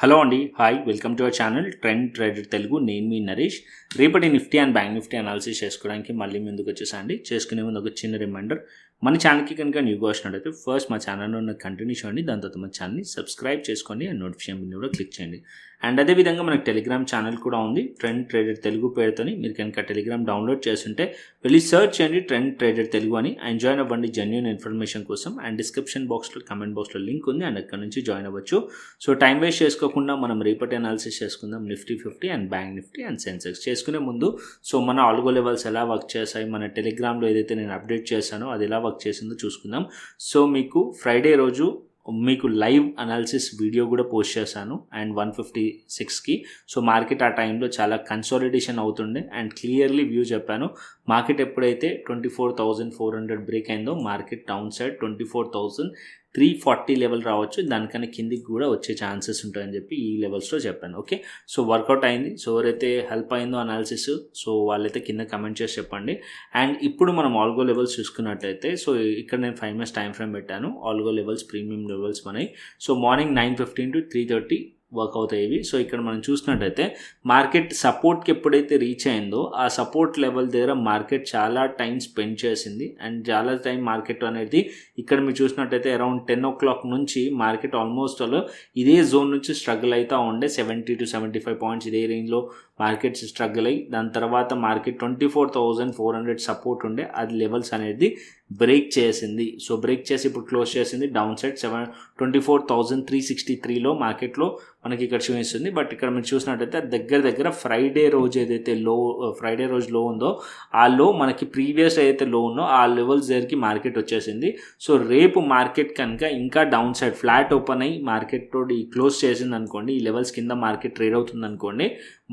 Hello అండి, hi, welcome to our channel trend trader Telugu. నేను మీ నరేష్. రేపటి Nifty and bank Nifty analysis చేసుకోవడానికి మళ్ళీ ముందుకు వచ్చేసండి. చేసుకునే ముందు ఒక చిన్న రిమైండర్, మన ఛానల్కి కనుక న్యూగా వచ్చినట్టయితే ఫస్ట్ మా ఛానల్లో ఉన్న కంటిన్యూ చేయండి, దాని తర్వాత మన ఛానల్ని సబ్స్క్రైబ్ చేసుకోండి అండ్ నోటిఫికేషన్ బిల్ కూడా క్లిక్ చేయండి. అండ్ అదేవిధంగా మనకు టెలిగ్రామ్ ఛానల్ కూడా ఉంది, ట్రెండ్ ట్రేడర్ తెలుగు పేరుతోని. మీరు కనుక టెలిగ్రామ్ డౌన్లోడ్ చేస్తుంటే వెళ్ళి సర్చ్ చేయండి ట్రెండ్ ట్రేడర్ తెలుగు అని. అండ్ జాయిన్ అవ్వండి జెన్యూన్ ఇన్ఫర్మేషన్ కోసం. అండ్ డిస్క్రిప్షన్ బాక్స్లో కమెంట్ బాక్స్లో లింక్ ఉంది, అండ్ అక్కడ నుంచి జాయిన్ అవ్వచ్చు. సో టైం వేస్ట్ చేసుకోకుండా మనం రేపటి అనాలిసిస్ చేసుకుందాం Nifty 50 and bank Nifty and Sensex. చేసుకునే ముందు సో మన ఆల్గో లెవెల్స్ ఎలా వర్క్ చేస్తాయి, మన టెలిగ్రామ్లో ఏదైతే నేను అప్డేట్ చేశానో అది ఎలా వర్క్ చేసిందో చూసుకుందాం. సో మీకు ఫ్రైడే రోజు మీకు లైవ్ అనాలిసిస్ వీడియో కూడా పోస్ట్ చేశాను అండ్ 156కి. సో మార్కెట్ ఆ టైంలో చాలా కన్సాలిడేషన్ అవుతుండే అండ్ క్లియర్లీ వ్యూ చెప్పాను. మార్కెట్ ఎప్పుడైతే 24,400 బ్రేక్ అయిందో మార్కెట్ డౌన్ సైడ్ 24,340 లెవెల్ రావచ్చు, దానికన్నా కిందికి కూడా వచ్చే ఛాన్సెస్ ఉంటాయని చెప్పి ఈ లెవెల్స్లో చెప్పాను. ఓకే, సో వర్కౌట్ అయింది. సో ఎవరైతే హెల్ప్ అయిందో అనాలిసిస్, సో వాళ్ళైతే కింద కమెంట్ చేసి చెప్పండి. అండ్ ఇప్పుడు మనం ఆల్గో లెవెల్స్ చూసుకున్నట్టయితే, సో ఇక్కడ నేను 5 minutes టైం ఫ్రేమ్ పెట్టాను. ఆల్గో లెవెల్స్ ప్రీమియం లెవెల్స్ మనవి. సో మార్నింగ్ 9:15 to 3:30 వర్క్ అవుతాయి ఇవి. సో ఇక్కడ మనం చూసినట్టయితే మార్కెట్ సపోర్ట్కి ఎప్పుడైతే రీచ్ అయిందో ఆ సపోర్ట్ లెవెల్ దగ్గర మార్కెట్ చాలా టైం స్పెండ్ చేసింది అండ్ చాలా టైం మార్కెట్ అనేది ఇక్కడ మీరు చూసినట్టయితే అరౌండ్ 10 o'clock నుంచి మార్కెట్ ఆల్మోస్ట్ ఇదే జోన్ నుంచి స్ట్రగుల్ అవుతూ ఉండే. 70 to 75 పాయింట్స్ ఇదే రేంజ్లో మార్కెట్ స్ట్రగుల్ అయ్యి దాని తర్వాత మార్కెట్ 24,400 సపోర్ట్ ఉండే, అది లెవెల్స్ అనేది బ్రేక్ చేసింది. సో బ్రేక్ చేసి ఇప్పుడు క్లోజ్ చేసింది డౌన్ సైడ్ 24,363లో మార్కెట్లో మనకి ఇక్కడ చూపిస్తుంది. బట్ ఇక్కడ మీరు చూసినట్టయితే దగ్గర ఫ్రైడే రోజు ఏదైతే ఫ్రైడే రోజు లో ఉందో ఆ లో మనకి ప్రీవియస్ ఏదైతే లో ఉందో ఆ లెవెల్స్ దగ్గరికి మార్కెట్ వచ్చేసింది. సో రేపు మార్కెట్ కనుక ఇంకా డౌన్ సైడ్ ఫ్లాట్ ఓపెన్ అయ్యి మార్కెట్ తోటి క్లోజ్ చేసింది అనుకోండి, ఈ లెవెల్స్ కింద మార్కెట్ ట్రేడ్ అవుతుంది అనుకోండి,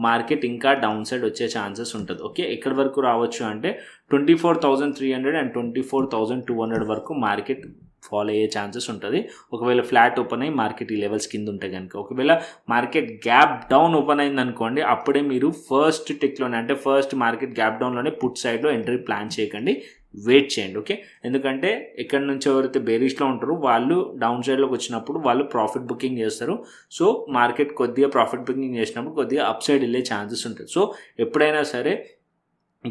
మార్కెట్ ఇంకా డౌన్ సైడ్ వచ్చే ఛాన్సెస్ ఉంటుంది. ఓకే, ఎక్కడి వరకు రావచ్చు అంటే 24,300 అండ్ 24,200 వరకు మార్కెట్ ఫాలో అయ్యే ఛాన్సెస్ ఉంటుంది. ఒకవేళ ఫ్లాట్ ఓపెన్ అయ్యి మార్కెట్ ఈ లెవెల్స్ కింద ఉంటే కనుక. ఒకవేళ మార్కెట్ గ్యాప్ డౌన్ ఓపెన్ అయింది అనుకోండి, అప్పుడే మీరు ఫస్ట్ టిక్లోనే అంటే ఫస్ట్ మార్కెట్ గ్యాప్ డౌన్లోనే పుట్ సైడ్లో ఎంట్రీ ప్లాన్ చేయకండి, వెయిట్ చేయండి. ఓకే, ఎందుకంటే ఎక్కడి నుంచి ఎవరైతే బేరిష్లో ఉంటారో వాళ్ళు డౌన్ సైడ్లోకి వచ్చినప్పుడు వాళ్ళు ప్రాఫిట్ బుకింగ్ చేస్తారు. సో మార్కెట్ కొద్దిగా ప్రాఫిట్ బుకింగ్ చేసినప్పుడు కొద్దిగా అప్ సైడ్ వెళ్ళే ఛాన్సెస్ ఉంటుంది. సో ఎప్పుడైనా సరే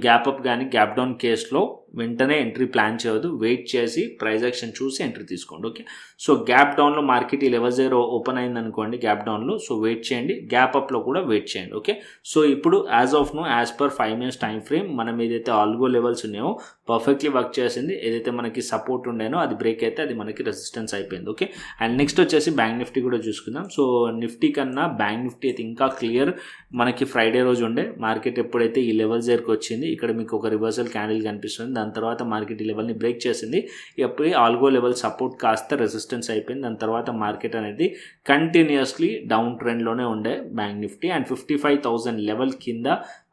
గ్యాప్ అప్ కానీ గ్యాప్ డౌన్ కేసులో వెంటనే ఎంట్రీ ప్లాన్ చేయవద్దు, వెయిట్ చేసి ప్రైస్ యాక్షన్ చూసి ఎంట్రీ తీసుకోండి. ఓకే, సో గ్యాప్ డౌన్లో మార్కెట్ ఈ లెవెల్ 0 ఓపెన్ అయింది అనుకోండి గ్యాప్ డౌన్లో, సో వెయిట్ చేయండి. గ్యాప్ అప్లో కూడా వెయిట్ చేయండి. ఓకే, సో ఇప్పుడు as of now as per 5 minutes time frame మనం ఏదైతే ఆల్గో లెవెల్స్ ఉన్నాయో పర్ఫెక్ట్లీ వర్క్ చేసింది. ఏదైతే మనకి సపోర్ట్ ఉండేనో అది బ్రేక్ అయితే అది మనకి రెసిస్టెన్స్ అయిపోయింది. ఓకే, అండ్ నెక్స్ట్ వచ్చేసి బ్యాంక్ నిఫ్టీ కూడా చూసుకుందాం. సో నిఫ్టీ కన్నా బ్యాంక్ నిఫ్టీ అయితే ఇంకా క్లియర్. మనకి ఫ్రైడే రోజు ఉండే మార్కెట్ ఎప్పుడైతే ఈ లెవెల్స్ దగ్గరికి వచ్చింది, ఇక్కడ మీకు ఒక రివర్సల్ క్యాండిల్ కనిపిస్తుంది, దాని తర్వాత మార్కెట్ ఈ లెవెల్ని బ్రేక్ చేసింది. ఎప్పుడు ఆల్గో లెవెల్ సపోర్ట్ కాస్త రెసిస్టెన్స్ అయిపోయింది. దాని తర్వాత మార్కెట్ అనేది కంటిన్యూస్లీ డౌన్ ట్రెండ్లోనే ఉండే బ్యాంక్ నిఫ్టీ. అండ్ 55,000 లెవెల్ కింద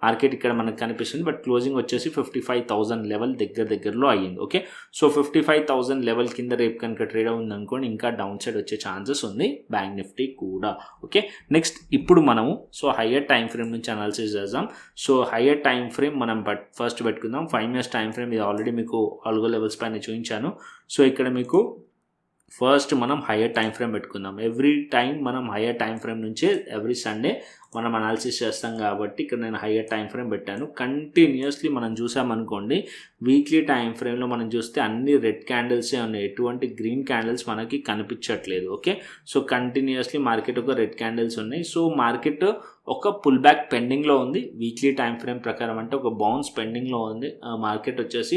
మార్కెట్ ఇక్కడ మనకు కనిపిస్తుంది, బట్ క్లోజింగ్ వచ్చేసి 55,000 లెవెల్ దగ్గరలో అయ్యింది. ఓకే, సో 55,000 లెవెల్ కింద రేపు కనుక ట్రేడ్ అవుతుంది అనుకోండి, ఇంకా డౌన్ సైడ్ వచ్చే ఛాన్సెస్ ఉంది బ్యాంక్ నిఫ్టీ కూడా. ఓకే, నెక్స్ట్ ఇప్పుడు మనము సో హయ్యర్ టైం ఫ్రేమ్ నుంచి అనాలిసిస్ చేద్దాం. సో హయ్యర్ టైం ఫ్రేమ్ మనం ఫస్ట్ పెట్టుకుందాం. 5 minutes టైం ఫ్రేమ్, ఇది ఆల్రెడీ మీకు ఆల్గో లెవెల్స్ పైన చూపించాను. సో ఇక్కడ మీకు ఫస్ట్ మనం హయ్యర్ టైం ఫ్రేమ్ పెట్టుకుందాం. ఎవ్రీ టైం మనం హయ్యర్ టైం ఫ్రేమ్ నుంచే ఎవ్రీ సండే మనం అనాలిసిస్ చేస్తాం కాబట్టి ఇక్కడ నేను హయ్యర్ టైం ఫ్రేమ్ పెట్టాను. కంటిన్యూస్లీ మనం చూసామనుకోండి, వీక్లీ టైం ఫ్రేమ్లో మనం చూస్తే అన్ని రెడ్ క్యాండిల్సే ఉన్నాయి, ఎటువంటి గ్రీన్ క్యాండిల్స్ మనకి కనిపించట్లేదు. ఓకే, సో కంటిన్యూస్లీ మార్కెట్ ఒక రెడ్ క్యాండిల్స్ ఉన్నాయి. సో మార్కెట్ ఒక పుల్ బ్యాక్ పెండింగ్లో ఉంది. వీక్లీ టైం ఫ్రేమ్ ప్రకారం అంటే ఒక బౌన్స్ పెండింగ్లో ఉంది. మార్కెట్ వచ్చేసి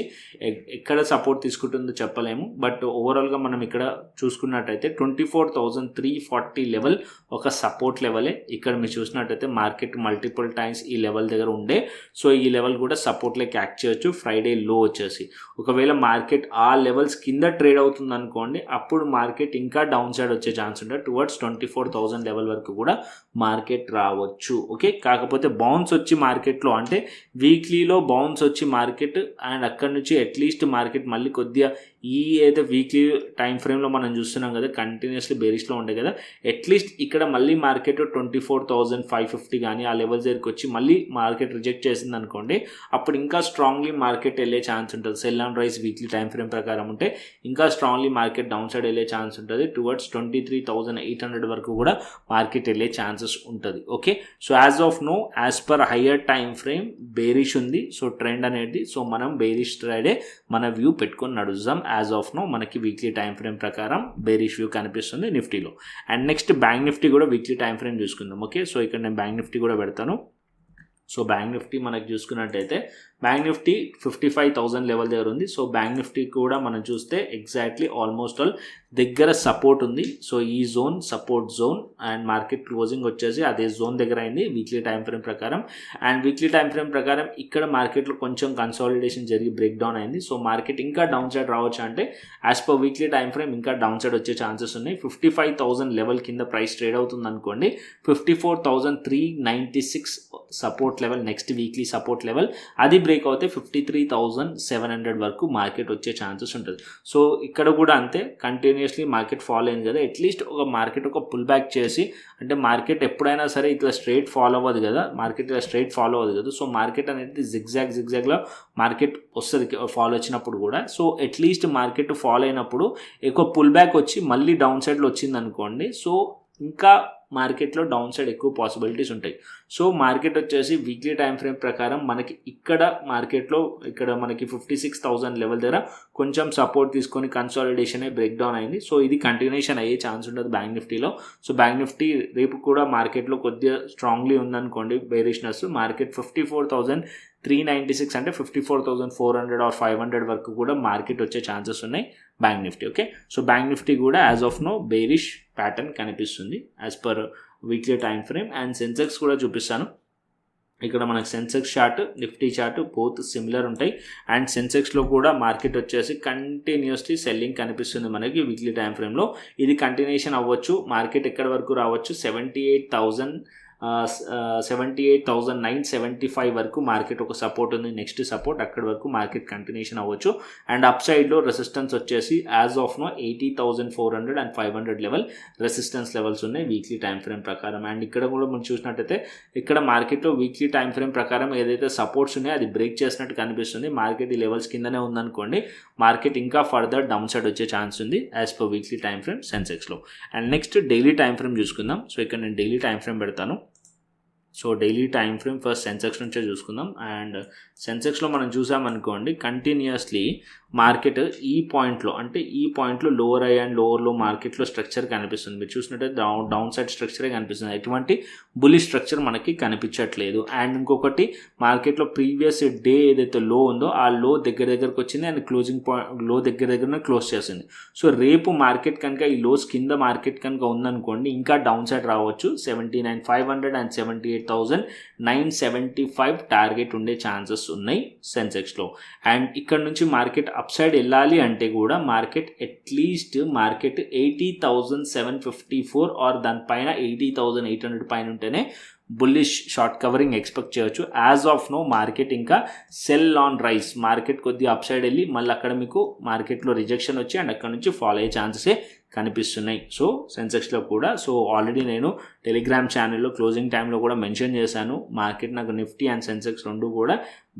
ఎక్కడ సపోర్ట్ తీసుకుంటుందో చెప్పలేము, బట్ ఓవరాల్గా మనం ఇక్కడ చూసుకున్నట్టయితే 24,340 లెవెల్ ఒక సపోర్ట్ లెవెలే. ఇక్కడ మీరు చూసినట్టయితే మార్కెట్ మల్టిపుల్ టైమ్స్ ఈ లెవెల్ దగ్గర ఉండే, సో ఈ లెవెల్ కూడా సపోర్ట్లోకి యాక్ట్ చేయొచ్చు. ఫ్రైడే లో వచ్చేసి ఒకవేళ మార్కెట్ ఆ లెవెల్స్ కింద ట్రేడ్ అవుతుంది అనుకోండి, అప్పుడు మార్కెట్ ఇంకా డౌన్ సైడ్ వచ్చే ఛాన్స్ ఉంటుంది. టువర్డ్స్ 24,000 లెవెల్ వరకు కూడా మార్కెట్ రావచ్చు. ఓకే, కాకపోతే బౌన్స్ వచ్చి మార్కెట్లో అంటే వీక్లీలో బౌన్స్ వచ్చి మార్కెట్ అండ్ అక్కడ నుంచి అట్లీస్ట్ మార్కెట్ మళ్ళీ కొద్దిగా ఈ అయితే వీక్లీ టైం ఫ్రేమ్లో మనం చూస్తున్నాం కదా కంటిన్యూస్లీ బేరిష్లో ఉండే కదా, అట్లీస్ట్ ఇక్కడ మళ్ళీ మార్కెట్ 24,550 కానీ ఆ లెవెల్స్ దగ్గరికి వచ్చి మళ్ళీ మార్కెట్ రిజెక్ట్ చేసింది అనుకోండి, అప్పుడు ఇంకా స్ట్రాంగ్లీ మార్కెట్ వెళ్ళే ఛాన్స్ ఉంటుంది. Sell and rise weekly time frame ప్రకారం ఉంటే ఇంకా స్ట్రాంగ్లీ మార్కెట్ డౌన్ సైడ్ వెళ్ళే ఛాన్స్ ఉంటుంది. టువర్డ్స్ 23,800 వరకు కూడా మార్కెట్ వెళ్ళే ఛాన్సెస్ ఉంటుంది. Okay, so as of now as per higher time frame bearish ఉంది. సో ట్రెండ్ అనేది, సో మనం బేరిష్ ట్రైడే మన వ్యూ పెట్టుకొని నడుద్దాం. యాజ్ ఆఫ్ నో మనకి వీక్లీ టైం ఫ్రేమ్ ప్రకారం బేరిష్ వ్యూ కనిపిస్తుంది నిఫ్టీలో. అండ్ నెక్స్ట్ బ్యాంక్ నిఫ్టీ కూడా వీక్లీ టైం ఫ్రేమ్ చూసుకుందాం. ఓకే, సో ఇక్కడ నేను బ్యాంక్ నిఫ్టీ కూడా పెడతాను. సో బ్యాంక్ నిఫ్టీ మనకి చూసుకున్నట్టయితే బ్యాంక్ నిఫ్టీ 55,000 లెవెల్ దగ్గర ఉంది. సో బ్యాంక్ నిఫ్టీ కూడా మనం చూస్తే ఎగ్జాక్ట్లీ ఆల్మోస్ట్ ఆల్ దగ్గర సపోర్ట్ ఉంది. సో ఈ zone support zone and market closing వచ్చేసి అదే జోన్ దగ్గర అయింది వీక్లీ టైం ఫ్రేమ్ ప్రకారం. అండ్ వీక్లీ టైం ఫ్రేమ్ ప్రకారం ఇక్కడ మార్కెట్లో కొంచెం కన్సాలిడేషన్ జరిగి బ్రేక్ డౌన్ అయింది. సో మార్కెట్ ఇంకా డౌన్ సైడ్ రావచ్చు అంటే as per weekly time frame ఇంకా డౌన్ సైడ్ వచ్చే ఛాన్సెస్ ఉన్నాయి. 55,000 లెవెల్ కింద ప్రైస్ ట్రేడ్ అవుతుంది అనుకోండి. 54,396 support level next weekly support level, అది బ్రేక్ అవుతే 53,700 వరకు మార్కెట్ వచ్చే ఛాన్సెస్ ఉంటుంది. సో ఇక్కడ కూడా అంతే, కంటిన్యూస్లీ మార్కెట్ ఫాలో అయింది కదా, అట్లీస్ట్ ఒక మార్కెట్ ఒక పుల్ బ్యాక్ చేసి, అంటే మార్కెట్ ఎప్పుడైనా సరే ఇట్లా స్ట్రైట్ ఫాలో అవ్వదు కదా, మార్కెట్ ఇలా స్ట్రైట్ ఫాలో అవ్వదు కదా. సో మార్కెట్ అనేది జిగ్జాగ్లో మార్కెట్ వస్తుంది ఫాలో వచ్చినప్పుడు కూడా. సో అట్లీస్ట్ మార్కెట్ ఫాలో అయినప్పుడు ఎక్కువ పుల్ బ్యాక్ వచ్చి మళ్ళీ డౌన్ సైడ్లో వచ్చింది అనుకోండి, సో ఇంకా మార్కెట్లో డౌన్ సైడ్ ఎక్కువ పాసిబిలిటీస్ ఉంటాయి. సో మార్కెట్ వచ్చేసి వీక్లీ టైం ఫ్రేమ్ ప్రకారం మనకి ఇక్కడ మార్కెట్లో ఇక్కడ మనకి 56,000 లెవెల్ దగ్గర కొంచెం సపోర్ట్ తీసుకొని కన్సాలిడేషన్ బ్రేక్ డౌన్ అయింది. సో ఇది కంటిన్యూషన్ అయ్యే ఛాన్స్ ఉంటుంది బ్యాంక్ నిఫ్టీలో. సో బ్యాంక్ నిఫ్టీ రేపు కూడా మార్కెట్లో కొద్దిగా స్ట్రాంగ్లీ ఉందనుకోండి బేరిష్నెస్, మార్కెట్ 54,396 అంటే 54,400 ఆర్ 500 వరకు కూడా మార్కెట్ వచ్చే ఛాన్సెస్ ఉన్నాయి bank Nifty. Okay, so bank Nifty కూడా as of no bearish pattern కనిపిస్తుంది as per weekly time frame. And Sensex కూడా చూపిస్తాను. ఇక్కడ మనకు Sensex chart Nifty chart both similar ఉంటాయి. అండ్ సెన్సెక్స్లో కూడా మార్కెట్ వచ్చేసి కంటిన్యూస్లీ సెల్లింగ్ కనిపిస్తుంది మనకి వీక్లీ టైం ఫ్రేమ్లో. ఇది కంటిన్యూషన్ అవ్వచ్చు, మార్కెట్ ఎక్కడి వరకు రావచ్చు 78,975 వరకు మార్కెట్ ఒక సపోర్ట్ ఉంది, నెక్స్ట్ సపోర్ట్ అక్కడి వరకు మార్కెట్ కంటిన్యూషన్ అవ్వచ్చు. అండ్ అప్ సైడ్లో రెసిస్టెన్స్ వచ్చేసి as of now 80,400 and 500 level resistance levels ఉన్నాయి వీక్లీ టైం ఫ్రేమ్ ప్రకారం. అండ్ ఇక్కడ కూడా మనం చూసినట్టయితే ఇక్కడ మార్కెట్లో వీక్లీ టైం ఫ్రేమ్ ప్రకారం ఏదైతే సపోర్ట్స్ ఉన్నాయో అది బ్రేక్ చేసినట్టు కనిపిస్తుంది. మార్కెట్ ఈ లెవెల్స్ కిందనే ఉందనుకోండి, మార్కెట్ ఇంకా ఫర్దర్ డౌన్ సైడ్ వచ్చే ఛాన్స్ ఉంది as per weekly time frame సెన్సెక్స్లో. And next daily time frame చూసుకుందాం. సో ఇక్కడ నేను డైలీ టైం ఫ్రేమ్ పెడతాను. So daily time frame first Sensex నుంచే చూసుకుందాం. అండ్ సెన్సెక్స్లో మనం చూసామనుకోండి కంటిన్యూస్లీ మార్కెట్ ఈ పాయింట్లో లోవర్ అయ్యి అండ్ లోవర్లో మార్కెట్లో స్ట్రక్చర్ కనిపిస్తుంది. మీరు చూసినట్టే డౌన్ సైడ్ స్ట్రక్చరే కనిపిస్తుంది, ఎటువంటి బుల్లిష్ స్ట్రక్చర్ మనకి కనిపించట్లేదు. అండ్ ఇంకొకటి మార్కెట్లో ప్రీవియస్ డే ఏదైతే లో ఉందో ఆ లో దగ్గరకు వచ్చింది అండ్ క్లోజింగ్ పాయింట్ లో దగ్గరనే క్లోజ్ చేసింది. సో రేపు మార్కెట్ కనుక ఈ లోస్ కింద మార్కెట్ కనుక ఉందనుకోండి ఇంకా డౌన్ సైడ్ రావచ్చు. 79,500 అండ్ 78,975 టార్గెట్ ఉండే ఛాన్సెస్ ఉన్నాయి సెన్సెక్స్లో. అండ్ ఇక్కడ నుంచి మార్కెట్ అప్ సైడ్ వెళ్ళాలి అంటే కూడా మార్కెట్ అట్లీస్ట్ 80,754 ఆర్ దానిపైన 80,800 పైన ఉంటేనే బుల్లిష్ షార్ట్ కవరింగ్ ఎక్స్పెక్ట్ చేయొచ్చు. యాజ్ ఆఫ్ నో మార్కెట్ ఇంకా సెల్ ఆన్ రైస్, మార్కెట్ కొద్దిగా అప్ సైడ్ వెళ్ళి మళ్ళీ అక్కడ మీకు మార్కెట్లో రిజెక్షన్ వచ్చి అండ్ అక్కడ నుంచి ఫాలో అయ్యే ఛాన్సెసే కనిపిస్తున్నాయి. సో సెన్సెక్స్లో కూడా సో ఆల్రెడీ నేను టెలిగ్రామ్ ఛానల్లో క్లోజింగ్ టైంలో కూడా మెన్షన్ చేశాను, మార్కెట్ నాకు నిఫ్టీ అండ్ సెన్సెక్స్ రెండు కూడా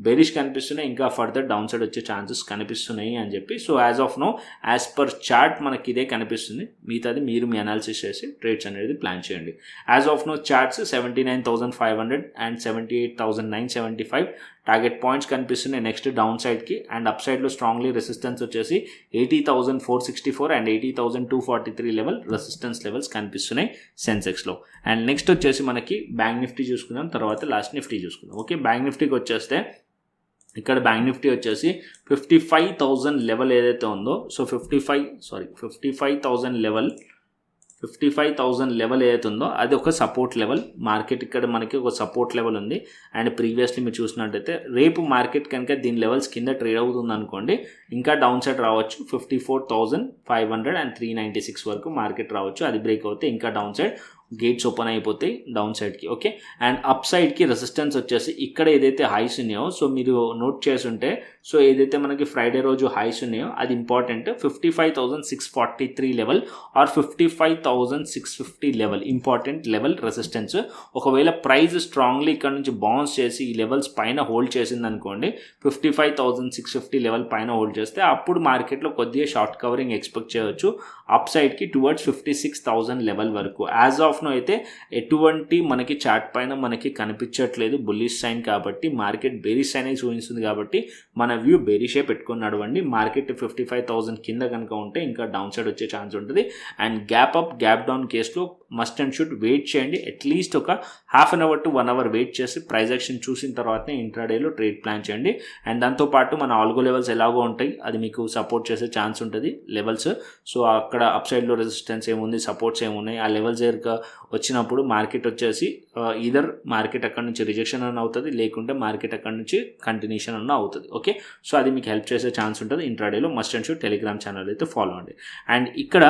బెరిష్ కనిపిస్తున్నాయి, ఇంకా ఫర్దర్ డౌన్ సైడ్ వచ్చే ఛాన్సెస్ కనిపిస్తున్నాయి అని చెప్పి. So as of now as per chart మనకి ఇదే కనిపిస్తుంది, మిగతాది మీరు మీ అనాలిసిస్ చేసి ట్రేడ్స్ అనేది ప్లాన్ చేయండి. As of now charts 79,500 and 78,975 target points కనిపిస్తున్నాయి నెక్స్ట్ డౌన్ సైడ్కి. అండ్ అప్ సైడ్లో స్ట్రాంగ్లీ రెసిస్టెన్స్ వచ్చేసి 80,464 అండ్ 80,243 లెవెల్ రెసిస్టెన్స్ లెవెల్స్ కనిపిస్తున్నాయి సెన్సెక్స్లో. అండ్ నెక్స్ట్ వచ్చేసి మనకి బ్యాంక్ నిఫ్టీ చూసుకుందాం, తర్వాత లాస్ట్ నిఫ్టీ చూసుకుందాం. ఓకే, బ్యాంక్ నిఫ్టీకి వచ్చేస్తే ఇక్కడ బ్యాంక్ నిఫ్టీ వచ్చేసి 55,000 లెవెల్ ఏదైతే ఉందో, సో 55,000 లెవెల్ ఏదైతే ఉందో అది ఒక సపోర్ట్ లెవెల్. మార్కెట్ ఇక్కడ మనకి ఒక సపోర్ట్ లెవెల్ ఉంది. అండ్ ప్రీవియస్లీ మీరు చూసినట్టయితే రేపు మార్కెట్ కనుక దీని లెవెల్స్ కింద ట్రేడ్ అవుతుంది అనుకోండి ఇంకా డౌన్ సైడ్ రావచ్చు. 54,500 అండ్ 396 వరకు మార్కెట్ రావచ్చు, అది బ్రేక్ అవుతే ఇంకా డౌన్ సైడ్ గేట్స్ ఓపెన్ అయిపోతాయి డౌన్ సైడ్కి. ఓకే, అండ్ అప్ సైడ్కి రెసిస్టెన్స్ వచ్చేసి ఇక్కడ ఏదైతే హైస్ ఉన్నాయో, సో మీరు నోట్ చేసుంటే, సో ఏదైతే మనకి ఫ్రైడే రోజు హైస్ ఉన్నాయో అది important. 55,643 level or 55,650 level important level resistance. ఒకవేళ ప్రైస్ స్ట్రాంగ్లీ ఇక్కడ నుంచి బౌన్స్ చేసి ఈ లెవెల్స్ పైన హోల్డ్ చేసింది అనుకోండి, 55,650 లెవెల్ పైన హోల్డ్ చేస్తే అప్పుడు మార్కెట్లో కొద్దిగా షార్ట్ కవరింగ్ ఎక్స్పెక్ట్ చేయవచ్చు అప్ సైడ్కి టువర్డ్స్ 56,000 లెవెల్ వరకు. యాజ్ ఆఫ్ నో అయితే ఎటువంటి మనకి చార్ట్ పైన మనకి కనిపించట్లేదు బుల్లిష్ సైన్, కాబట్టి మార్కెట్ బేరిష్ సైన్ చూపిస్తుంది. కాబట్టి మన వ్యూ బేరిషే పెట్టుకొని నడవండి. మార్కెట్ 55,000 కింద కనుక ఉంటే ఇంకా డౌన్ సైడ్ వచ్చే ఛాన్స్ ఉంటుంది. And gap up gap down కేసులో మస్ట్ అండ్ షుడ్ వెయిట్ చేయండి. అట్లీస్ట్ ఒక half an hour to 1 hour wait చేసి ప్రైస్ యాక్షన్ చూసిన తర్వాతనే ఇంట్రాడేలో ట్రేడ్ ప్లాన్ చేయండి. అండ్ దాంతోపాటు మన ఆల్గో లెవెల్స్ ఎలాగో ఉంటాయి, అది మీకు సపోర్ట్ చేసే ఛాన్స్ ఉంటుంది లెవెల్స్. సో అక్కడ అప్ సైడ్లో రెసిస్టెన్స్ ఏముంది, సపోర్ట్స్ ఏమున్నాయి, ఆ లెవెల్స్ దగ్గర వచ్చినప్పుడు మార్కెట్ వచ్చేసి ఈదర్ మార్కెట్ అక్కడ నుంచి రిజెక్షన్ అన్న అవుతుంది, లేకుంటే మార్కెట్ అక్కడ నుంచి కంటిన్యూషన్ అన్న అవుతుంది. ఓకే, సో అది మీకు హెల్ప్ చేసే ఛాన్స్ ఉంటుంది ఇంట్రాడేలో. Must and should Telegram channel అయితే ఫాలో అండి. అండ్ ఇక్కడ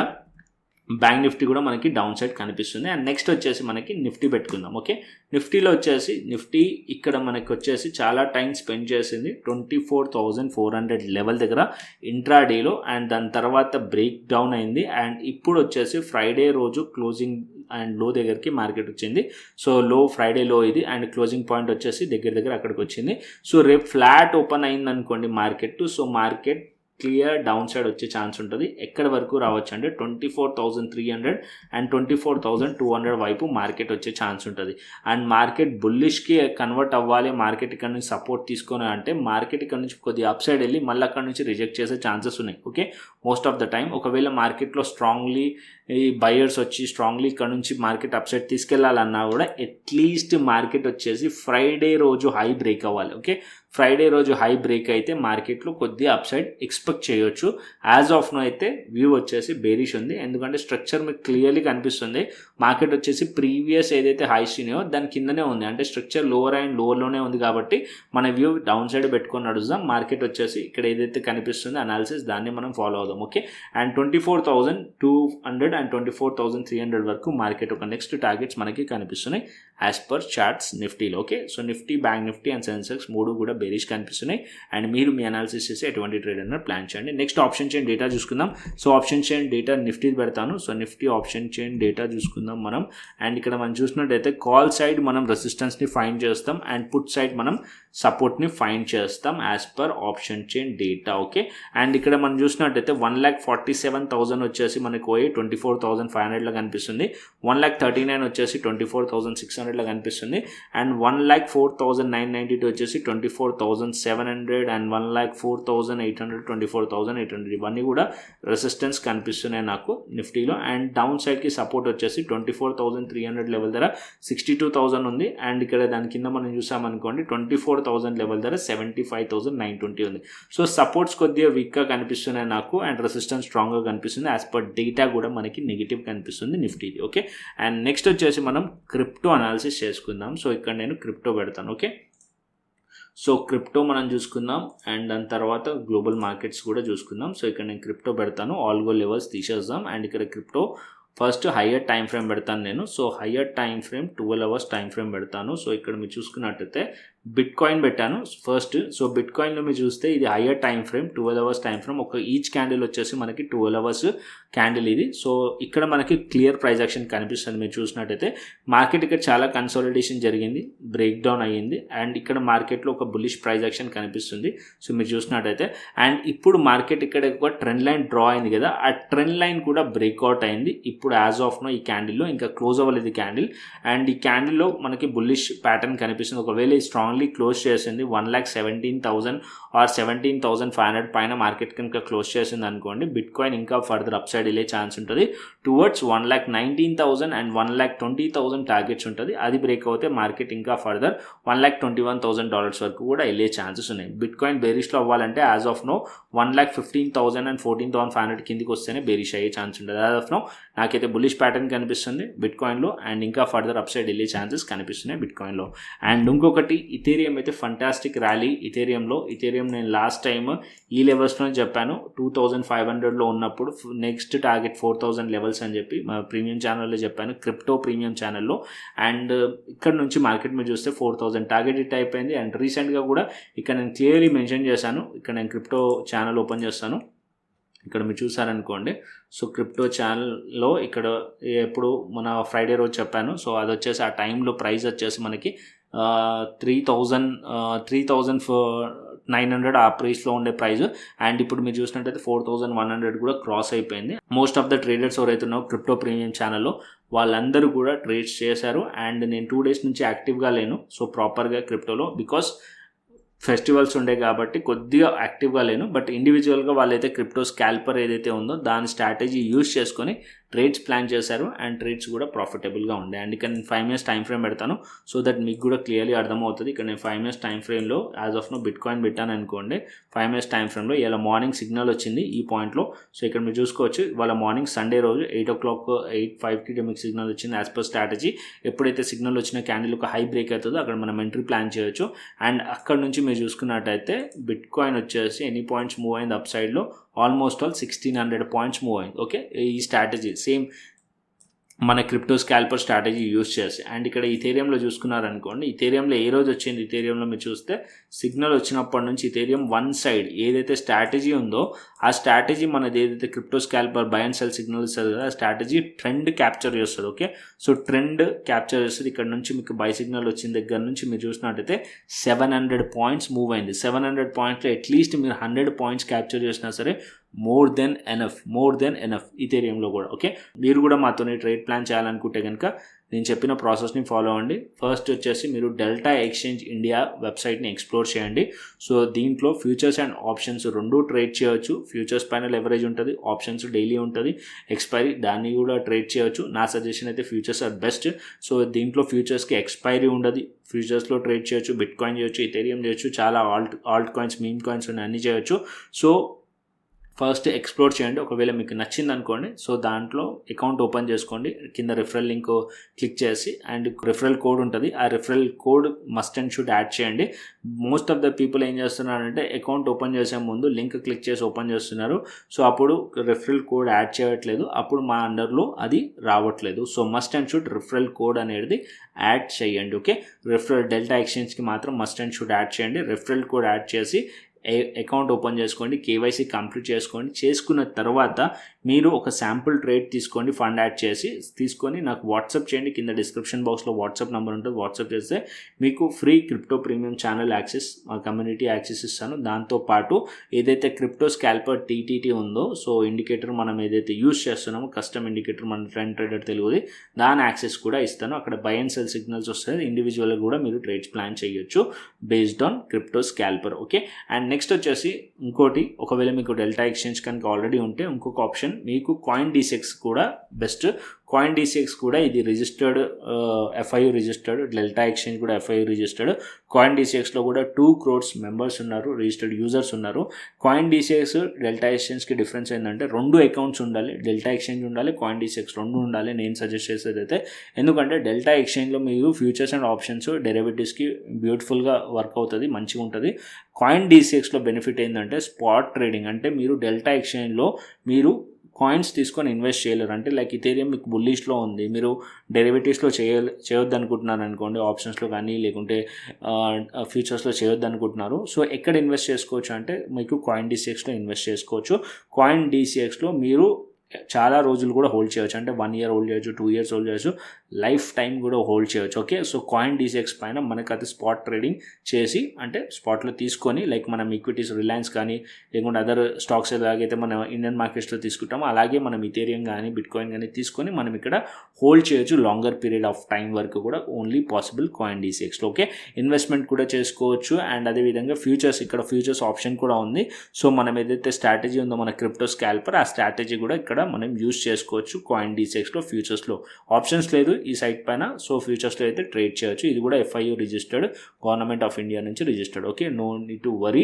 బ్యాంక్ నిఫ్టీ కూడా మనకి డౌన్ సైడ్ కనిపిస్తుంది. అండ్ నెక్స్ట్ వచ్చేసి మనకి నిఫ్టీ పెట్టుకుందాం. ఓకే, నిఫ్టీలో వచ్చేసి నిఫ్టీ ఇక్కడ మనకి వచ్చేసి చాలా టైం స్పెండ్ చేసింది 24,400 లెవెల్ దగ్గర ఇంట్రాడేలో. అండ్ దాని తర్వాత బ్రేక్ డౌన్ అయింది. అండ్ ఇప్పుడు వచ్చేసి ఫ్రైడే రోజు క్లోజింగ్ అండ్ లో దగ్గరికి మార్కెట్ వచ్చింది. సో లో ఫ్రైడే లో ఇది, అండ్ క్లోజింగ్ పాయింట్ వచ్చేసి దగ్గర అక్కడికి వచ్చింది. సో రేపు ఫ్లాట్ ఓపెన్ అయింది అనుకోండి market, so market clear down side వచ్చే ఛాన్స్ ఉంటుంది. ఎక్కడి వరకు రావచ్చు అంటే 24,300 అండ్ 24,200 వైపు మార్కెట్ వచ్చే ఛాన్స్ ఉంటుంది. అండ్ మార్కెట్ బుల్లిష్కి కన్వర్ట్ అవ్వాలి, మార్కెట్ ఇక్కడ నుంచి సపోర్ట్ తీసుకొని అంటే మార్కెట్ ఇక్కడ నుంచి కొద్దిగా అప్ సైడ్ వెళ్ళి మళ్ళీ అక్కడ నుంచి రిజెక్ట్ చేసే ఛాన్సెస్ ఉన్నాయి. Okay, most of the time ఒకవేళ మార్కెట్లో స్ట్రాంగ్లీ ఈ బయర్స్ వచ్చి స్ట్రాంగ్లీ ఇక్కడ నుంచి మార్కెట్ అప్ సైడ్ తీసుకెళ్లాలన్నా కూడా అట్లీస్ట్ మార్కెట్ వచ్చేసి ఫ్రైడే రోజు హై బ్రేక్ అవ్వాలి. ఓకే, ఫ్రైడే రోజు హై బ్రేక్ అయితే మార్కెట్లో కొద్దిగా అప్ సైడ్ ఎక్స్పెక్ట్ చేయొచ్చు. యాజ్ ఆఫ్ నో అయితే వ్యూ వచ్చేసి బేరిష్ ఉంది, ఎందుకంటే స్ట్రక్చర్ మీకు క్లియర్లీ కనిపిస్తుంది. మార్కెట్ వచ్చేసి ప్రీవియస్ ఏదైతే హైస్ ఉన్నాయో దాని కిందనే ఉంది, అంటే స్ట్రక్చర్ లోవర్ అండ్ లోవర్లోనే ఉంది. కాబట్టి మన వ్యూ డౌన్ సైడ్ పెట్టుకొని నడుస్తాం. మార్కెట్ వచ్చేసి ఇక్కడ ఏదైతే కనిపిస్తుందో అనాలిసిస్ దాన్ని మనం ఫాలో అవుదాం. ఓకే, అండ్ 24,200 అండ్ 24,300 వరకు మార్కెట్ ఒక నెక్స్ట్ టార్గెట్స్ మనకి కనిపిస్తున్నాయి యాజ్ పర్ చార్ట్స్ నిఫ్టీలో. Okay, so Nifty, bank Nifty and Sensex మూడు కూడా బేరిష్ కనిపిస్తున్నాయి. అండ్ మీరు మీ అనాలిసిస్ చేసి ఎటువంటి ట్రేడ్ అన్న ప్లాన్ చేయండి. నెక్స్ట్ ఆప్షన్ చైన్ డేటా చూసుకుందాం. So option chain data Nifty పెడతాను. So Nifty option chain data చూసుకుందాం మనం. అండ్ ఇక్కడ మనం చూసినట్టయితే కాల్ సైడ్ మనం రెసిస్టెన్స్ని ఫైండ్ చేస్తాం అండ్ పుట్ సైడ్ మనం సపోర్ట్ని ఫైండ్ చేస్తాం as per option chain data. Okay, and ఇక్కడ మనం చూసినట్టయితే 1,47,000 వచ్చేసి మనకు పోయి 24,500లో కనిపిస్తుంది. 1,39,000 వచ్చేసి 24,600లో కనిపిస్తుంది. అండ్ 1,04,992 వచ్చేసి 24,700 అండ్ 1,04,800 24,800 ఇవన్నీ కూడా రెసిస్టెన్స్ కనిపిస్తున్నాయి నాకు నిఫ్టీలో. అండ్ డౌన్ సైడ్కి సపోర్ట్ వచ్చేసి 24,300 లెవెల్ ధర 62,000 ఉంది. అండ్ ఇక్కడ దాని కింద మనం చూసామనుకోండి 24,000 లెవెల్ ధర 75,920 ఉంది. సో సపోర్ట్స్ కొద్దిగా వీక్గా కనిపిస్తున్నాయి నాకు అండ్ రెసిస్టెన్స్ స్ట్రాంగ్గా కనిపిస్తుంది. యాజ్ పర్ డేటా కూడా మనకి నెగిటివ్ కనిపిస్తుంది నిఫ్టీది. ఓకే, అండ్ నెక్స్ట్ వచ్చేసి మనం క్రిప్టో అనాలిసిస్ చేసుకుందాం. సో ఇక్కడ నేను క్రిప్టో పెడతాను. ఓకే, సో క్రిప్టో మనం చూసుకుందాం అండ్ దాని తర్వాత గ్లోబల్ మార్కెట్స్ కూడా చూసుకుందాం. సో ఇక్కడ నేను క్రిప్టో పెడతాను, ఆల్గో లెవెల్స్ తీసేద్దాం. అండ్ ఇక్కడ crypto first higher time frame పెడతాను నేను. So higher time frame 12 hours time frame పెడతాను. సో ఇక్కడ మీరు చూసుకున్నట్టయితే బిట్ కాయిన్ పెట్టాను ఫస్ట్. సో బిట్ కాయిన్లో మీరు చూస్తే ఇది higher time frame 12 hours time frame. ఒక ఈచ్ క్యాండిల్ వచ్చేసి మనకి 12 అవర్స్ క్యాండిల్ ఇది. సో ఇక్కడ మనకి క్లియర్ ప్రైస్ యాక్షన్ కనిపిస్తుంది. మీరు చూసినట్టయితే మార్కెట్ ఇక్కడ చాలా కన్సాలిడేషన్ జరిగింది, బ్రేక్ డౌన్ అయ్యింది అండ్ ఇక్కడ మార్కెట్లో ఒక బుల్లిష్ ప్రైస్ యాక్షన్ కనిపిస్తుంది. సో మీరు చూసినట్టయితే అండ్ ఇప్పుడు మార్కెట్ ఇక్కడ ఒక ట్రెండ్ లైన్ డ్రా అయింది కదా, ఆ ట్రెండ్ లైన్ కూడా బ్రేక్అవుట్ అయింది. ఇప్పుడు యాజ్ ఆఫ్ నో ఈ క్యాండిల్లో ఇంకా క్లోజ్ అవ్వలేదు క్యాండిల్. అండ్ ఈ క్యాండిల్లో మనకి బుల్లిష్ ప్యాటర్న్ కనిపిస్తుంది. ఒకవేళ ఈ స్ట్రాంగ్లీ క్లోజ్ చేసింది 1,17,000 ఆర్ 17,500 పైన మార్కెట్ కనుక క్లోజ్ చేసింది అనుకోండి, బిట్ కాయిన్ ఇంకా ఫర్దర్ అప్ సైడ్ వెళ్ళే ఛాన్స్ ఉంటుంది టువర్డ్స్ 1,19,000 అండ్ 1,20,000 టార్గెట్స్ ఉంటుంది. అది బ్రేక్ అవుతే మార్కెట్ ఇంకా ఫర్దర్ $1,21,000 వరకు కూడా వెళ్ళే ఛాన్సెస్ ఉన్నాయి. బిట్ కాయిన్ బేరిష్లో అవ్వాలంటే యాజ్ ఆఫ్ నో 1,15,000 అండ్ 14,500 కిందికి వస్తేనే బేరిష్ అయ్యే ఛాన్స్ ఉంటుంది. యాజ్ ఆఫ్ నో నాకైతే బుల్లిష్ ప్యాటర్న్ కనిపిస్తుంది బిట్ కాయిన్లో అండ్ ఇంకా ఫర్దర్ అప్ సైడ్ వెళ్ళే ఛాన్సెస్ కనిపిస్తున్నాయి బిట్ కాయిన్లో. అండ్ ఇంకొకటి ఇథేరియం అయితే ఫంటాస్టిక్ ర్యాలీ ఇథేరియం నేను లాస్ట్ టైం ఈ లెవెల్స్లో చెప్పాను 2500లో ఉన్నప్పుడు నెక్స్ట్ టార్గెట్ 4000 లెవెల్స్ అని చెప్పి మా ప్రీమియం ఛానల్లో చెప్పాను, క్రిప్టో ప్రీమియం ఛానల్లో. అండ్ ఇక్కడ నుంచి మార్కెట్ మీద చూస్తే 4000 టార్గెట్ హిట్ అయిపోయింది. అండ్ రీసెంట్గా కూడా ఇక్కడ నేను క్లియర్లీ మెన్షన్ చేశాను, ఇక్కడ నేను క్రిప్టో ఛానల్ ఓపెన్ చేస్తాను, ఇక్కడ మీరు చూసారనుకోండి. సో క్రిప్టో ఛానల్లో ఇక్కడ ఎప్పుడు మన ఫ్రైడే రోజు చెప్పాను. సో అది వచ్చేసి ఆ టైంలో ప్రైస్ వచ్చేసి మనకి 3900 ఆ ప్రైస్లో ఉండే ప్రైస్. అండ్ ఇప్పుడు మీరు చూసినట్టయితే 4100 కూడా క్రాస్ అయిపోయింది. మోస్ట్ ఆఫ్ ద ట్రేడర్స్ ఎవరైతే ఉన్నారో క్రిప్టో ప్రీమియం ఛానల్లో వాళ్ళందరూ కూడా ట్రేడ్స్ చేశారు. అండ్ నేను 2 days నుంచి యాక్టివ్గా లేను, సో ప్రాపర్గా క్రిప్టోలో, బికాస్ ఫెస్టివల్స్ ఉండే కాబట్టి కొద్దిగా యాక్టివ్గా లేను. బట్ ఇండివిజువల్గా వాళ్ళైతే క్రిప్టో స్కాల్పర్ ఏదైతే ఉందో దాని స్ట్రాటజీ యూజ్ చేసుకొని ట్రేడ్స్ ప్లాన్ చేశారు. అండ్ ట్రేడ్స్ కూడా ప్రాఫిటబుల్గా ఉండే. అండ్ ఇక్కడ నేను 5 minutes టైం ఫ్రేమ్ పెడతాను, సో దట్ మీకు కూడా క్లియర్లీ అర్థమవుతుంది. ఇక్కడ నేను 5 minutes టైం ఫ్రేమ్లో as of now bitcoin పెట్టాను అనుకోండి. 5 minutes టైం ఫ్రేమ్లో ఇలా మార్నింగ్ సిగ్నల్ వచ్చింది ఈ పాయింట్లో. సో ఇక్కడ మీరు చూసుకోవచ్చు, వాళ్ళ మార్నింగ్ సండే రోజు 8 o'clock 8:05కి మీకు సిగ్నల్ వచ్చింది. యాజ్ పర్ స్ట్రాటజీ ఎప్పుడైతే సిగ్నల్ వచ్చిన క్యాండిల్ ఒక హై బ్రేక్ అవుతుందో అక్కడ మనం ఎంట్రీ ప్లాన్ చేయొచ్చు. అండ్ అక్కడ నుంచి మీరు చూసుకున్నట్టయితే బిట్ కాయిన్ వచ్చేసి ఎన్ని పాయింట్స్ మూవ్ అయింది అప్ సైడ్లో, ఆల్మోస్ట్ ఆల్ 1600 పాయింట్స్ మూవ్ అయింది. ఓకే, ఈ స్ట్రాటజీ సేమ్ మన క్రిప్టో స్కాల్పర్ స్ట్రాటజీ యూజ్ చేసి. అండ్ ఇక్కడ ఇథేరియంలో చూసుకున్నారనుకోండి, ఇథేరియంలో ఏ రోజు వచ్చింది, ఇథేరియంలో మీరు చూస్తే సిగ్నల్ వచ్చినప్పటి నుంచి ఇథేరియం వన్ సైడ్ ఏదైతే స్ట్రాటజీ ఉందో ఆ స్ట్రాటజీ మనది ఏదైతే crypto స్కాల్పర్ by and cell signal ఇస్తుంది కదా, ఆ స్ట్రాటజీ ట్రెండ్ క్యాప్చర్ చేస్తుంది. ఓకే, సో ట్రెండ్ క్యాప్చర్ చేస్తుంది. ఇక్కడ నుంచి మీకు బై సిగ్నల్ వచ్చిన దగ్గర నుంచి మీరు చూసినట్టయితే 700 పాయింట్స్ మూవ్ అయింది. 700 పాయింట్స్లో అట్లీస్ట్ మీరు 100 పాయింట్స్ క్యాప్చర్ చేసినా సరే మోర్ దెన్ ఎనఫ్ ఇథేరియంలో కూడా. ఓకే, మీరు కూడా మాతోనే ట్రేడ్ ప్లాన్ చేయాలనుకుంటే కనుక నేను చెప్పిన ప్రాసెస్ని ఫాలో అవ్వండి. ఫస్ట్ వచ్చేసి మీరు డెల్టా ఎక్స్చేంజ్ ఇండియా వెబ్సైట్ని ఎక్స్ప్లోర్ చేయండి. సో దీంట్లో ఫ్యూచర్స్ అండ్ ఆప్షన్స్ రెండు ట్రేడ్ చేయొచ్చు. ఫ్యూచర్స్ పైన లెవరేజ్ ఉంటుంది, ఆప్షన్స్ డైలీ ఉంటుంది, ఎక్స్పైరీ దాన్ని కూడా ట్రేడ్ చేయొచ్చు. నా సజెషన్ అయితే ఫ్యూచర్స్ ఆర్ బెస్ట్. సో దీంట్లో ఫ్యూచర్స్కి ఎక్స్పైరీ ఉండదు, ఫ్యూచర్స్లో ట్రేడ్ చేయొచ్చు, బిట్ కాయిన్ చేయొచ్చు, ఇథేరియం చేయొచ్చు, చాలా ఆల్ట్ కాయిన్స్, మీమ్ కాయిన్స్ అన్నీ చేయొచ్చు. సో ఫస్ట్ ఎక్స్ప్లోర్ చేయండి. ఒకవేళ మీకు నచ్చింది అనుకోండి, సో దాంట్లో అకౌంట్ ఓపెన్ చేసుకోండి. కింద రిఫరల్ లింక్ క్లిక్ చేసి అండ్ రిఫరల్ కోడ్ ఉంటుంది, ఆ referral code must and should add చేయండి. మోస్ట్ ఆఫ్ ద పీపుల్ ఏం చేస్తున్నారంటే అకౌంట్ ఓపెన్ చేసే ముందు లింక్ క్లిక్ చేసి ఓపెన్ చేస్తున్నారు. సో అప్పుడు రిఫరల్ కోడ్ యాడ్ చేయట్లేదు, అప్పుడు మా అండర్లో అది రావట్లేదు. So must and should referral code అనేది యాడ్ చేయండి. ఓకే, రిఫరల్ డెల్టా ఎక్స్చేంజ్కి మాత్రం మస్ట్ అండ్ షుడ్ యాడ్ చేయండి. రిఫరల్ కోడ్ యాడ్ చేసి అకౌంట్ ఓపెన్ చేసుకోండి, కేవైసీ కంప్లీట్ చేసుకోండి. చేసుకున్న తర్వాత మీరు ఒక శాంపుల్ ట్రేడ్ తీసుకోండి, ఫండ్ యాడ్ చేసి తీసుకొని నాకు వాట్సాప్ చేయండి. కింద డిస్క్రిప్షన్ బాక్స్లో వాట్సాప్ నెంబర్ ఉంటుంది, వాట్సాప్ చేస్తే మీకు free crypto premium channel access, community access ఇస్తాను. దాంతోపాటు ఏదైతే క్రిప్టో స్కాల్పర్ టీటీటీ ఉందో, సో ఇండికేటర్ మనం ఏదైతే యూజ్ చేస్తున్నామో కస్టమ్ ఇండికేటర్ మన ట్రెండ్ ట్రేడర్ తెలుగుది, దాని యాక్సెస్ కూడా ఇస్తాను. అక్కడ బై అండ్ సెల్ సిగ్నల్స్ వస్తాయి, ఇండివిజువల్గా కూడా మీరు ట్రేడ్స్ ప్లాన్ చేయొచ్చు based on crypto స్కాల్పర్. Okay, and next వచ్చేసి ఇంకోటి, ఒకవేళ మీకు డెల్టా ఎక్స్చేంజ్ కనుక ఆల్రెడీ ఉంటే ఇంకొక ఆప్షన్ మీకు కాయిన్ డీసీఎక్స్ కూడా బెస్ట్. కాయిన్ డీసీఎక్స్ కూడా ఇది registered, FIU registered, delta exchange కూడా FIU రిజిస్టర్డ్. కాయిన్ డీసీఎక్స్లో కూడా 2 crores మెంబర్స్ ఉన్నారు, రిజిస్టర్డ్ యూజర్స్ ఉన్నారు. కాయిన్ డీసీఎక్స్ డెల్టా ఎక్స్చేంజ్కి డిఫరెన్స్ ఏంటంటే 2 అకౌంట్స్ ఉండాలి, డెల్టా ఎక్స్చేంజ్ ఉండాలి, కాయిన్ డీసీఎక్స్ 2 ఉండాలి నేను సజెస్ట్ చేసేది అయితే. ఎందుకంటే డెల్టా ఎక్స్చేంజ్లో మీరు ఫ్యూచర్స్ అండ్ ఆప్షన్స్ డెరివేటివ్స్కి బ్యూటిఫుల్గా వర్క్ అవుతుంది, మంచిగా ఉంటుంది. కాయిన్ డీసీఎక్స్లో బెనిఫిట్ ఏంటంటే స్పాట్ ట్రేడింగ్, అంటే మీరు డెల్టా ఎక్స్చేంజ్లో మీరు కాయిన్స్ తీసుకొని ఇన్వెస్ట్ చేయలేరు. అంటే లైక్ ఇథేరియం మీకు బుల్లిష్లో ఉంది, మీరు డెరివేటివ్స్లో చేయొద్దు అనుకుంటున్నారు అనుకోండి, ఆప్షన్స్లో కానీ లేకుంటే ఫ్యూచర్స్లో చేయొద్దు అనుకుంటున్నారు. సో ఎక్కడ ఇన్వెస్ట్ చేసుకోవచ్చు అంటే మీకు కాయిన్ డీసీఎక్స్లో ఇన్వెస్ట్ చేసుకోవచ్చు. కాయిన్ డీసీఎక్స్లో మీరు చాలా రోజులు కూడా హోల్డ్ చేయొచ్చు, అంటే 1 year హోల్డ్ చేయొచ్చు, 2 years హోల్డ్ చేయొచ్చు, లైఫ్ టైం కూడా హోల్డ్ చేయొచ్చు. ఓకే, సో కాయిన్ డీసీఎక్స్ పైన మనకు అది స్పాట్ ట్రేడింగ్ చేసి, అంటే స్పాట్లో తీసుకొని లైక్ మనం ఈక్విటీస్ రిలయన్స్ కానీ లేకుంటే అదర్ స్టాక్స్ ఎలాగైతే మనం ఇండియన్ మార్కెట్స్లో తీసుకుంటామో అలాగే మనం ఇథేరియం కానీ బిట్ కాయిన్ కానీ తీసుకొని మనం ఇక్కడ హోల్డ్ చేయొచ్చు లాంగర్ పీరియడ్ ఆఫ్ టైం వరకు కూడా, ఓన్లీ పాసిబుల్ కాయిన్ డీసీఎక్స్లో. ఓకే, ఇన్వెస్ట్మెంట్ కూడా చేసుకోవచ్చు. అండ్ అదేవిధంగా ఫ్యూచర్స్, ఇక్కడ ఫ్యూచర్స్ ఆప్షన్ కూడా ఉంది. సో మనం ఏదైతే స్ట్రాటజీ ఉందో మన క్రిప్టో స్కాల్పర్, ఆ స్ట్రాటజీ కూడా ఇక్కడ మనం యూజ్ చేసుకోవచ్చు కాయిన్ డీసీఎక్స్లో. ఫ్యూచర్స్లో ఆప్షన్స్ లేదు ఈ సైట్ పైన, సో ఫ్యూచర్స్లో అయితే ట్రేడ్ చేయొచ్చు. ఇది కూడా FIU registered, government of India నుంచి registered. Okay, no need to worry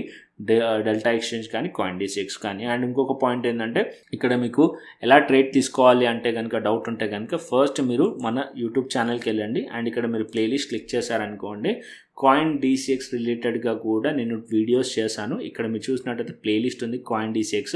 Delta exchange కానీ కాయిన్ డీసీఎక్స్ కానీ. అండ్ ఇంకొక పాయింట్ ఏంటంటే ఇక్కడ మీకు ఎలా ట్రేడ్ తీసుకోవాలి అంటే కనుక డౌట్ ఉంటే కనుక ఫస్ట్ మీరు మన యూట్యూబ్ ఛానల్కి వెళ్ళండి. అండ్ ఇక్కడ మీరు ప్లేలిస్ట్ క్లిక్ చేశారనుకోండి, కాయిన్ DCX రిలేటెడ్గా కూడా నేను వీడియోస్ చేశాను. ఇక్కడ మీరు చూసినట్టయితే ప్లేలిస్ట్ ఉంది కాయిన్ DCX.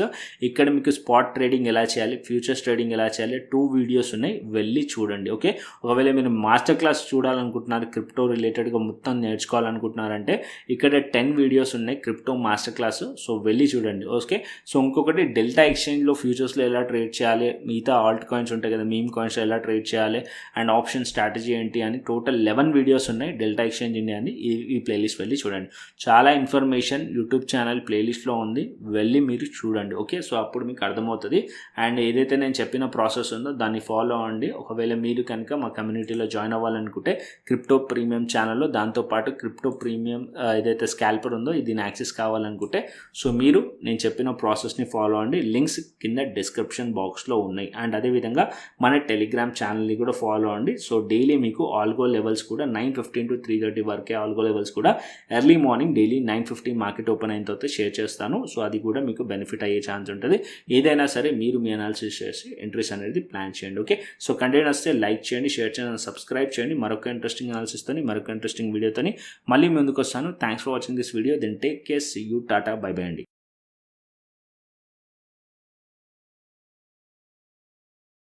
ఇక్కడ మీకు స్పాట్ ట్రేడింగ్ ఎలా చేయాలి, ఫ్యూచర్స్ ట్రేడింగ్ ఎలా చేయాలి 2 వీడియోస్ ఉన్నాయి, వెళ్ళి చూడండి. ఓకే, ఒకవేళ మీరు మాస్టర్ క్లాస్ చూడాలనుకుంటున్నారు, క్రిప్టో రిలేటెడ్గా మొత్తం నేర్చుకోవాలనుకుంటున్నారంటే ఇక్కడ 10 వీడియోస్ ఉన్నాయి క్రిప్టో మాస్టర్ క్లాస్. సో వెళ్ళి చూడండి. ఓకే, సో ఇంకొకటి డెల్టా ఎక్స్చేంజ్లో ఫ్యూచర్స్లో ఎలా ట్రేడ్ చేయాలి, మిగతా ఆల్ట్ కాయిన్స్ ఉంటాయి కదా, మీమ్ కాయిన్స్ ఎలా ట్రేడ్ చేయాలి అండ్ ఆప్షన్ స్ట్రాటజీ ఏంటి అని టోటల్ 11 వీడియోస్ ఉన్నాయి డెల్టా ఎక్స్చేంజ్ ఇండియా అని. ఈ ప్లేలిస్ట్ వెళ్ళి చూడండి. చాలా ఇన్ఫర్మేషన్ యూట్యూబ్ ఛానల్ ప్లేలిస్ట్లో ఉంది, వెళ్ళి మీరు చూడండి. ఓకే, సో అప్పుడు మీకు అర్థమవుతుంది. అండ్ ఏదైతే నేను చెప్పిన ప్రాసెస్ ఉందో దాన్ని ఫాలో అవ్వండి. ఒకవేళ మీరు కనుక మా కమ్యూనిటీలో జాయిన్ అవ్వాలనుకుంటే క్రిప్టో ప్రీమియం ఛానల్లో దాంతోపాటు క్రిప్టో ప్రీమియం ఏదైతే స్కాల్పర్ ఉందో దీని యాక్సెస్ కావాలనుకుంటే సో మీరు నేను చెప్పిన ప్రాసెస్ని ఫాలో అవ్వండి. లింక్స్ కింద డిస్క్రిప్షన్ బాక్స్లో ఉన్నాయి. అండ్ అదేవిధంగా మన టెలిగ్రామ్ ఛానల్ని కూడా ఫాలో అవ్వండి. సో డైలీ మీకు ఆల్గో లెవెల్స్ కూడా 9:15 to 3:30 వరకే ఆల్గో లెవెల్స్ కూడా early morning daily 9:15 market open అయిన తర్వాత షేర్ చేస్తాను. సో అది కూడా మీకు బెనిఫిట్ అయ్యే ఛాన్స్ ఉంటుంది. ఏదైనా సరే మీరు మీ అనాలిసిస్ చేసి ఎంట్రీస్ అనేది ప్లాన్ చేయండి. ఓకే, సో కంటెంట్ వస్తే లైక్ చేయండి, షేర్ చేయండి, సబ్స్క్రైబ్ చేయండి. మరొక ఇంట్రెస్టింగ్ అనాలిసిస్తోని మరొక ఇంట్రెస్టింగ్ వీడియోతోని మళ్ళీ ముందుకు వస్తాను. Thanks for watching this video. Then take care, see you, టాటా, బై బై అండి.